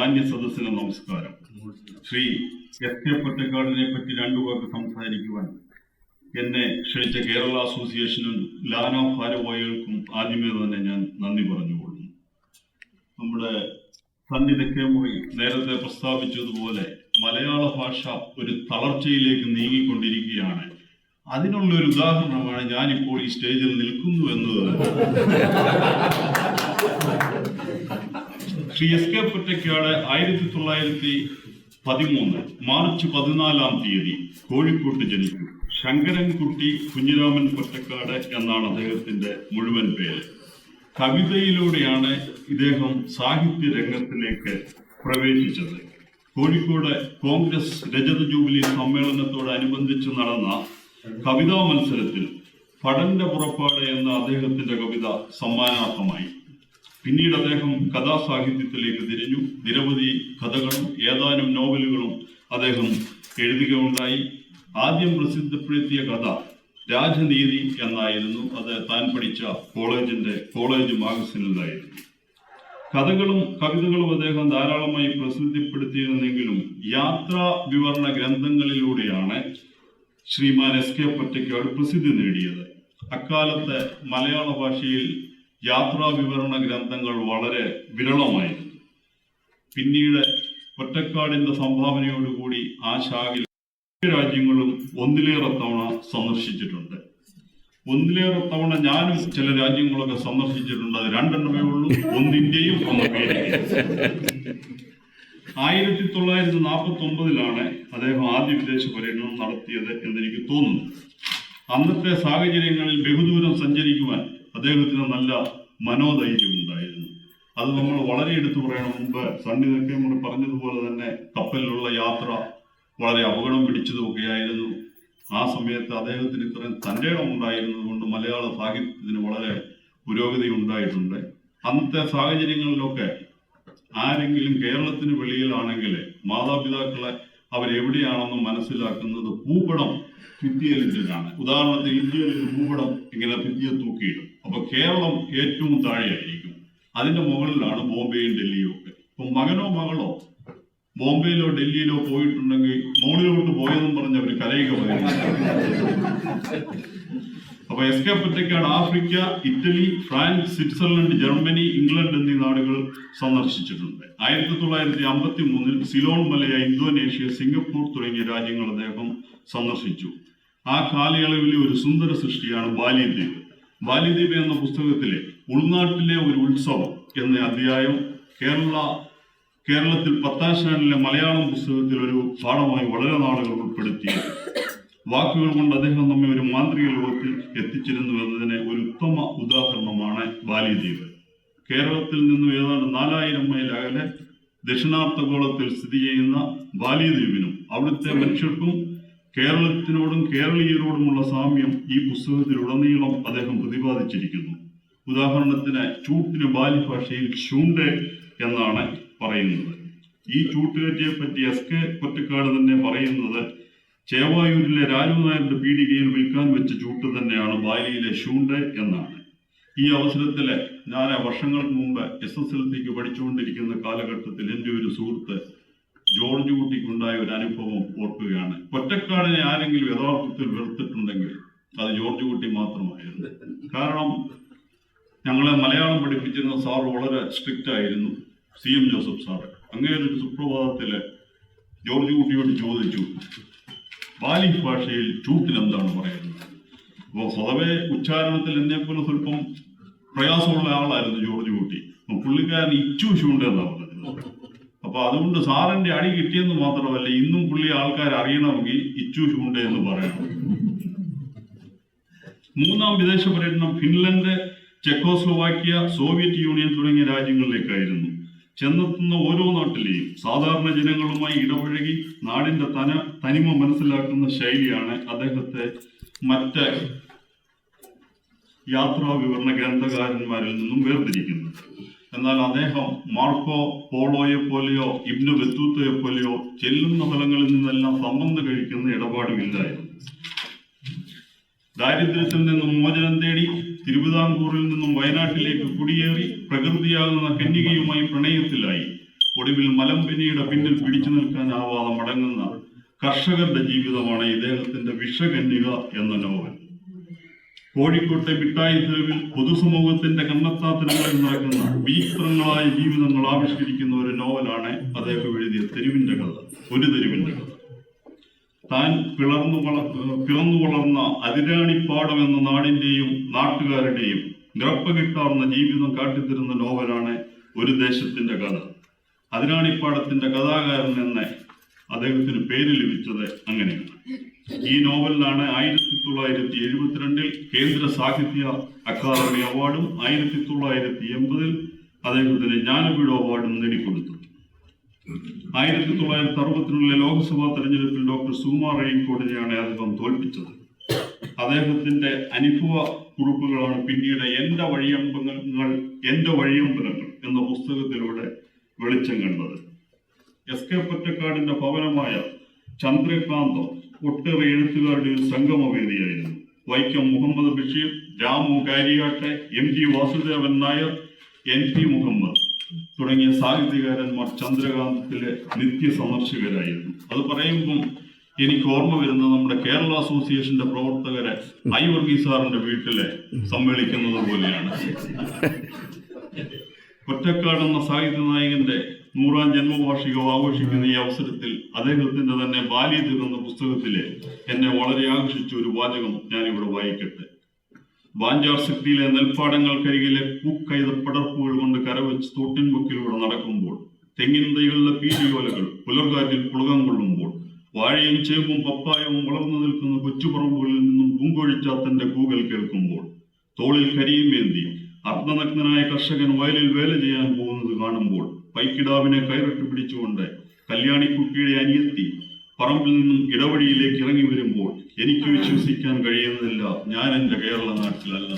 മാന്യ സദസ്സിന് നമസ്കാരം. ശ്രീ എസ് കെ പൊറ്റക്കാടിനെ പറ്റി രണ്ടു പേർക്ക് സംസാരിക്കുവാൻ എന്നെ ക്ഷണിച്ച കേരള അസോസിയേഷനും ലാന ഭാരവാഹികൾക്കും ആദ്യമേ തന്നെ ഞാൻ നന്ദി പറഞ്ഞുകൊള്ളുന്നു. നമ്മുടെ സന്നിധി മുറി നേരത്തെ പ്രസ്താവിച്ചതുപോലെ മലയാള ഭാഷ ഒരു തളർച്ചയിലേക്ക് നീങ്ങിക്കൊണ്ടിരിക്കുകയാണ്. അതിനുള്ള ഒരു ഉദാഹരണമാണ് ഞാനിപ്പോൾ ഈ സ്റ്റേജിൽ നിൽക്കുന്നു എന്നത്. Shri S K Pottekkatt 1913 March 14 കോഴിക്കോട്ട് ജനിച്ചു. ശങ്കരൻകുട്ടി കുഞ്ഞിരാമൻ പൊറ്റക്കാട് എന്നാണ് അദ്ദേഹത്തിന്റെ മുഴുവൻ പേര്. കവിതയിലൂടെയാണ് ഇദ്ദേഹം സാഹിത്യ രംഗത്തിലേക്ക് പ്രവേശിച്ചത്. കോഴിക്കോട് കോൺഗ്രസ് രജത ജൂബിലി സമ്മേളനത്തോടനുബന്ധിച്ച് നടന്ന കവിതാ മത്സരത്തിൽ പടന്റെ പുറപ്പാട് എന്ന അദ്ദേഹത്തിന്റെ കവിത സമ്മാനാർഹമായി. പിന്നീട് അദ്ദേഹം കഥാസാഹിത്യത്തിലേക്ക് തിരിഞ്ഞു. നിരവധി കഥകളും ഏതാനും നോവലുകളും അദ്ദേഹം എഴുതുകയുണ്ടായി. ആദ്യം പ്രസിദ്ധപ്പെടുത്തിയ കഥ രാജനീതി എന്നായിരുന്നു. അത് താൻ പഠിച്ച കോളേജ് മാഗസിനിലായിരുന്നു. കഥകളും കവിതകളും അദ്ദേഹം ധാരാളമായി പ്രസിദ്ധപ്പെടുത്തിയിരുന്നെങ്കിലും യാത്രാ വിവരണ ഗ്രന്ഥങ്ങളിലൂടെയാണ് ശ്രീമാൻ എസ് കെ പൊറ്റക്കാട് പ്രസിദ്ധി നേടിയത്. അക്കാലത്ത് മലയാള ഭാഷയിൽ യാത്രാ വിവരണ ഗ്രന്ഥങ്ങൾ വളരെ വിരളമായിരുന്നു. പിന്നീട് പൊറ്റക്കാടിന്റെ സംഭാവനയോടുകൂടി ആ ശാഖയിൽ രാജ്യങ്ങളും ഒന്നിലേറെ തവണ സന്ദർശിച്ചിട്ടുണ്ട്. ഒന്നിലേറെ തവണ ഞാനും ചില രാജ്യങ്ങളൊക്കെ സന്ദർശിച്ചിട്ടുണ്ട്. അത് 2 എണ്ണമേ ഉള്ളൂ. ഒന്ന് ഇന്ത്യയും ഒന്ന് അമേരിക്കയും. 1949 അദ്ദേഹം ആദ്യ വിദേശ പര്യടനം നടത്തിയത് എന്നെനിക്ക് തോന്നുന്നു. അന്നത്തെ സാഹചര്യങ്ങളിൽ ബഹുദൂരം സഞ്ചരിക്കുവാൻ അദ്ദേഹത്തിന് നല്ല മനോധൈര്യം ഉണ്ടായിരുന്നു. അത് നമ്മൾ വളരെ എടുത്തു പറയണം. മുമ്പ് സണ്ണിതൊക്കെ നമ്മൾ പറഞ്ഞതുപോലെ തന്നെ കപ്പലിലുള്ള യാത്ര വളരെ അപകടം പിടിച്ചതുമൊക്കെയായിരുന്നു. ആ സമയത്ത് അദ്ദേഹത്തിന് ഇത്രയും തൻ്റെ ഇടം ഉണ്ടായിരുന്നത് കൊണ്ട് മലയാള സാഹിത്യത്തിന് വളരെ പുരോഗതി ഉണ്ടായിട്ടുണ്ട്. അന്നത്തെ സാഹചര്യങ്ങളിലൊക്കെ ആരെങ്കിലും കേരളത്തിന് വെളിയിലാണെങ്കിൽ മാതാപിതാക്കളെ അവരെവിടെയാണെന്ന് മനസ്സിലാക്കുന്നത് ഭൂപടം ഭിത്തിയിലിട്ടാണ്. ഉദാഹരണത്തിന് ഇന്ത്യയിൽ ഒരു ഭൂപടം ഇങ്ങനെ ഭിത്തിയെ തൂക്കിയിടും. അപ്പൊ കേരളം ഏറ്റവും താഴെയായിരിക്കും. അതിന്റെ മുകളിലാണ് ബോംബെയും ഡൽഹിയും ഒക്കെ. ഇപ്പൊ മകനോ മകളോ ബോംബെയിലോ ഡൽഹിയിലോ പോയിട്ടുണ്ടെങ്കിൽ മോളിലോട്ട് പോയെന്നും പറഞ്ഞ് അവർ കരയുക പറയുന്നു. അപ്പൊ S K Pottekkatt Africa, Italy, France, Switzerland, Germany, England എന്നീ നാടുകൾ സന്ദർശിച്ചിട്ടുണ്ട്. 1953 സിലോൺ മലയ, ഇന്തോനേഷ്യ, സിംഗപ്പൂർ തുടങ്ങിയ രാജ്യങ്ങൾ അദ്ദേഹം സന്ദർശിച്ചു. ആ കാലയളവിലെ ഒരു സുന്ദര സൃഷ്ടിയാണ് ബാലിദ്വീപ്. ബാലിദ്വീപ് എന്ന പുസ്തകത്തിലെ ഉൾനാട്ടിലെ ഒരു ഉത്സവം എന്ന അധ്യായം കേരളത്തിൽ 10ാം സ്റ്റാൻഡിലെ മലയാളം പുസ്തകത്തിൽ ഒരു പാഠമായി വളരെ നാളുകൾ ഉൾപ്പെടുത്തി. വാക്കുകൾ കൊണ്ട് അദ്ദേഹം നമ്മെ ഒരു മാന്ത്രിക ലോകത്തിൽ എത്തിച്ചിരുന്നു എന്നതിന് ഒരു ഉത്തമ ഉദാഹരണമാണ് ബാലിദ്വീപ്. കേരളത്തിൽ നിന്നും ഏതാണ്ട് 4000 മൈൽ അകലെ ദക്ഷിണാർദ്ധഗോളത്തിൽ സ്ഥിതി ചെയ്യുന്ന ബാലിദ്വീപിനും അവിടുത്തെ മനുഷ്യർക്കും കേരളത്തിനോടും കേരളീയരോടുമുള്ള സാമ്യം ഈ പുസ്തകത്തിലുടനീളം അദ്ദേഹം പ്രതിപാദിച്ചിരിക്കുന്നു. ഉദാഹരണത്തിന് ചൂട്ടിന് ബാലി ഭാഷയിൽ ഷൂണ്ടെ എന്നാണ് പറയുന്നത്. ഈ ചൂട്ടുകറ്റിയെ പറ്റി എസ് കെ പൊറ്റക്കാട് തന്നെ പറയുന്നത് ചേവായൂരിലെ രാജുനായരുടെ പീടികയിൽ വിൽക്കാൻ വെച്ച ചൂട്ട് തന്നെയാണ് ബാലിയിലെ ഷൂണ്ടെ എന്നാണ്. ഈ അവസരത്തില് ഞാൻ വർഷങ്ങൾക്ക് മുമ്പ് SSLCക്ക് പഠിച്ചുകൊണ്ടിരിക്കുന്ന കാലഘട്ടത്തിൽ എൻ്റെ ഒരു സുഹൃത്ത് ജോർജ് കുട്ടിക്കുണ്ടായ ഒരു അനുഭവം ഓർക്കുകയാണ്. പൊറ്റക്കാടിനെ ആരെങ്കിലും യഥാർത്ഥത്തിൽ വെറുത്തിട്ടുണ്ടെങ്കിൽ അത് ജോർജ് കുട്ടി മാത്രമായിരുന്നു. കാരണം ഞങ്ങളെ മലയാളം പഠിപ്പിച്ചിരുന്ന സാർ വളരെ സ്ട്രിക്റ്റ് ആയിരുന്നു, CM ജോസഫ് സാറ്. അങ്ങനെ ഒരു സുപ്രഭാതത്തില് ജോർജ് കുട്ടിയോട് ചോദിച്ചു, ബാലി ഭാഷയിൽ ചൂട്ടിനെന്താണ് പറയുന്നത്? അപ്പോൾ സ്വതവേ ഉച്ചാരണത്തിൽ എന്നെപ്പോലെ സ്വല്പം പ്രയാസമുള്ള ആളായിരുന്നു ജോർജ് കുട്ടി. പുള്ളിക്കാരൻ ഇച്ചു ഷൂണ്ട് എന്നാണ് പറഞ്ഞത്. അപ്പൊ അതുകൊണ്ട് സാറിന്റെ അടി കിട്ടിയെന്ന് മാത്രമല്ല, ഇന്നും പുള്ളി ആൾക്കാർ അറിയണമെങ്കിൽ ഇച്ചു ഷൂണ്ട് എന്ന് പറയണം. 3ാം വിദേശ പര്യടനം ഫിൻലൻഡ്, ചെക്കോസ്ലോവാക്യ, സോവിയറ്റ് യൂണിയൻ തുടങ്ങിയ രാജ്യങ്ങളിലേക്കായിരുന്നു. ചെന്നെത്തുന്ന ഓരോ നാട്ടിലെയും സാധാരണ ജനങ്ങളുമായി ഇടപഴകി നാടിന്റെ തനിമ മനസ്സിലാക്കുന്ന ശൈലിയാണ് അദ്ദേഹത്തെ മറ്റ് യാത്രാ വിവരണ ഗ്രന്ഥകാരന്മാരിൽ നിന്നും വേർതിരിക്കുന്നത്. എന്നാൽ അദ്ദേഹം മാർക്കോ പോളോയെ പോലെയോ ഇബ്നു ബത്തൂത്തയെ പോലെയോ ചെല്ലുന്ന സ്ഥലങ്ങളിൽ നിന്നെല്ലാം സംബന്ധം കഴിക്കുന്ന ഇടപാടുമില്ലായിരുന്നു. ദാരിദ്ര്യത്തിൽ നിന്നും മോചനം തേടി തിരുവിതാംകൂറിൽ നിന്നും വയനാട്ടിലേക്ക് കുടിയേറി പ്രകൃതിയാകുന്ന കന്യകയുമായി പ്രണയത്തിലായി ഒടുവിൽ മലമ്പനിയുടെ പിന്നിൽ പിടിച്ചു നിൽക്കാനാവാതെ മടങ്ങുന്ന കർഷകരുടെ ജീവിതമാണ് ഇദ്ദേഹത്തിന്റെ വിഷകന്യക എന്ന നോവൽ. കോഴിക്കോട്ടെ മിഠായി തെരുവിൽ പൊതുസമൂഹത്തിന്റെ കണ്ണെത്താത്തരങ്ങളിൽ നടക്കുന്ന വിചിത്രങ്ങളായ ജീവിതങ്ങൾ ആവിഷ്കരിക്കുന്ന ഒരു നോവലാണ് അദ്ദേഹം എഴുതിയ തെരുവിന്റെ കഥ. ഒരു തെരുവിന്റെ കഥ. താൻ പിറന്നു വളർന്ന അതിരാണിപ്പാടം എന്ന നാടിന്റെയും നാട്ടുകാരുടെയും നിറപ്പകിട്ടാർന്ന ജീവിതം കാട്ടിത്തരുന്ന നോവലാണ് ഒരു ദേശത്തിന്റെ കഥ. അതിരാണിപ്പാടത്തിന്റെ കഥാകാരൻ എന്ന അദ്ദേഹത്തിന് പേര് ലഭിച്ചത് അങ്ങനെയാണ്. ഈ നോവലിലാണ് 1972 കേന്ദ്ര സാഹിത്യ അക്കാദമി അവാർഡും 1980 അദ്ദേഹത്തിന് ജ്ഞാനപീഠ അവാർഡും നേടിക്കൊടുത്തു. 1960 ലോക്സഭാ തെരഞ്ഞെടുപ്പിൽ ഡോക്ടർ സുകുമാർ അഴീക്കോടിനെയാണ് അദ്ദേഹം തോൽപ്പിച്ചത്. അദ്ദേഹത്തിന്റെ അനുഭവ കുറിപ്പുകളാണ് പിന്നീട് എന്റെ വഴിയമ്പലങ്ങൾ എന്ന പുസ്തകത്തിലൂടെ വെളിച്ചം കണ്ടത്. എസ്.കെ. പൊറ്റക്കാടിന്റെ ഭവനമായ ചന്ദ്രകാന്തം ഒട്ടേറെ എഴുത്തുകാരുടെ ഒരു സംഗമവേദിയായിരുന്നു. വൈക്കം മുഹമ്മദ് ബഷീർ, രാമു കാര്യാട്ടെ, M.G. വാസുദേവൻ നായർ, N.P. മുഹമ്മദ് തുടങ്ങിയ സാഹിത്യകാരന്മാർ ചന്ദ്രകാന്തത്തിലെ നിത്യ സന്ദർശകരായിരുന്നു. അത് പറയുമ്പം എനിക്ക് ഓർമ്മ വരുന്നത് നമ്മുടെ കേരള അസോസിയേഷന്റെ പ്രവർത്തകരെ ഐ വർഗീസ് സാറിന്റെ വീട്ടിലെ സമ്മേളിക്കുന്നത് പോലെയാണ്. പൊറ്റക്കാട് എന്ന സാഹിത്യ നായകന്റെ 100ാം ജന്മവാർഷികം ആഘോഷിക്കുന്ന ഈ അവസരത്തിൽ അദ്ദേഹത്തിന്റെ തന്നെ ബാല്യതീർ എന്ന പുസ്തകത്തിലെ എന്നെ വളരെ ആകർഷിച്ച ഒരു വാചകം ഞാനിവിടെ വായിക്കട്ടെ. വാഞ്ചാർ സിറ്റിയിലെ നെൽപ്പാടങ്ങൾക്കരികിലെ പൂക്കൈതപ്പടർപ്പുകൾ കൊണ്ട് കരവച്ച് തോട്ടിൻമുക്കിലൂടെ നടക്കുമ്പോൾ, തെങ്ങിൻ തൈകളിലെ പീലിയോലകൾ പുലർകാറ്റിൽ പുളകം കൊള്ളുമ്പോൾ, വാഴയും ചേമ്പും പപ്പായവും വളർന്നു നിൽക്കുന്ന കൊച്ചുപറമ്പുകളിൽ നിന്നും പൂങ്കോഴിച്ചാത്തന്റെ കൂകൽ കേൾക്കുമ്പോൾ, തോളിൽ കരിയുമേന്തി അർദ്ധനഗ്നനായ കർഷകൻ വയലിൽ വേല ചെയ്യാൻ പോകുന്നത് കാണുമ്പോൾ, പൈക്കിടാവിനെ കയറിട്ട് പിടിച്ചുകൊണ്ട് കല്യാണിക്കുട്ടിയുടെ അനിയത്തി പറമ്പിൽ നിന്നും ഇടവഴിയിലേക്ക് ഇറങ്ങി വരുമ്പോൾ എനിക്ക് വിശ്വസിക്കാൻ കഴിയുന്നില്ല, ഞാൻ എന്റെ കേരള നാട്ടിലല്ല.